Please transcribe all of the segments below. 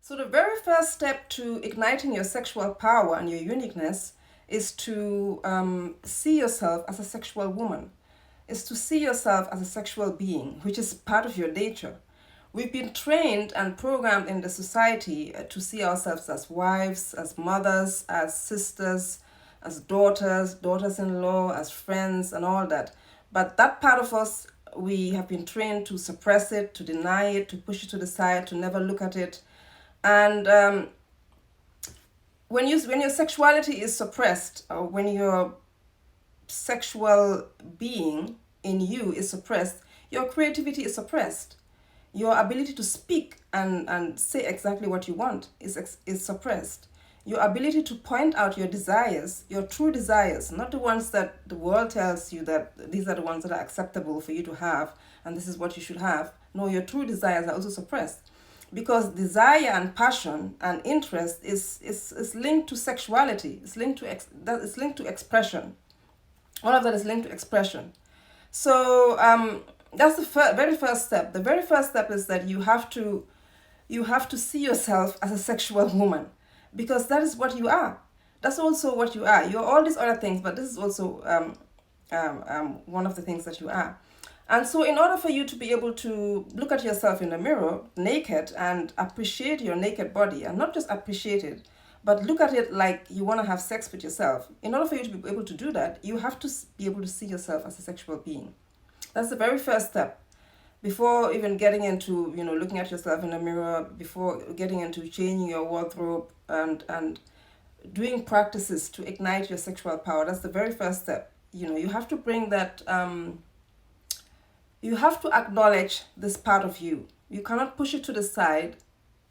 So the very first step to igniting your sexual power and your uniqueness is to see yourself as a sexual woman, is to see yourself as a sexual being, which is part of your nature. We've been trained and programmed in the society to see ourselves as wives, as mothers, as sisters, as daughters, daughters-in-law, as friends, and all that. But that part of us, we have been trained to suppress it, to deny it, to push it to the side, to never look at it. And when your sexuality is suppressed, or when your sexual being in you is suppressed, your creativity is suppressed. Your ability to speak and say exactly what you want is suppressed. Your ability to point out your desires, your true desires, not the ones that the world tells you that these are the ones that are acceptable for you to have and this is what you should have. No, your true desires are also suppressed, because desire and passion and interest is linked to sexuality. It's linked to it's linked to expression. All of that is linked to expression. So that's the very first step. The very first step is that you have to see yourself as a sexual woman, because that is what you are. That's also what you are. You're all these other things, but this is also one of the things that you are. And so, in order for you to be able to look at yourself in the mirror naked and appreciate your naked body, and not just appreciate it, but look at it like you want to have sex with yourself, in order for you to be able to do that, you have to be able to see yourself as a sexual being. That's the very first step. Before even getting into, looking at yourself in the mirror, before getting into changing your wardrobe and doing practices to ignite your sexual power, that's the very first step. You have to bring that. You have to acknowledge this part of you. You cannot push it to the side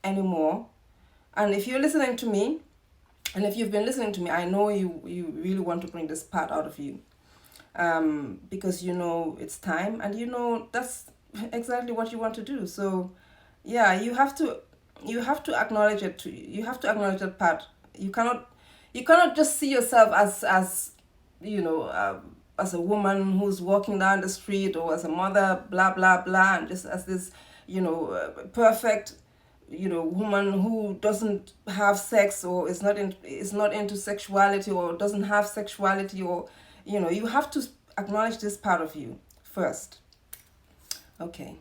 anymore. And if you're listening to me, and if you've been listening to me, I know you really want to bring this part out of you, because it's time, and that's exactly what you want to do. So yeah, you have to acknowledge it too. You have to acknowledge that part. You cannot just see yourself as as a woman who's walking down the street, or as a mother, blah blah blah, and just as this perfect woman who doesn't have sex, or is not into sexuality, or doesn't have sexuality, or you have to acknowledge this part of you first. Okay.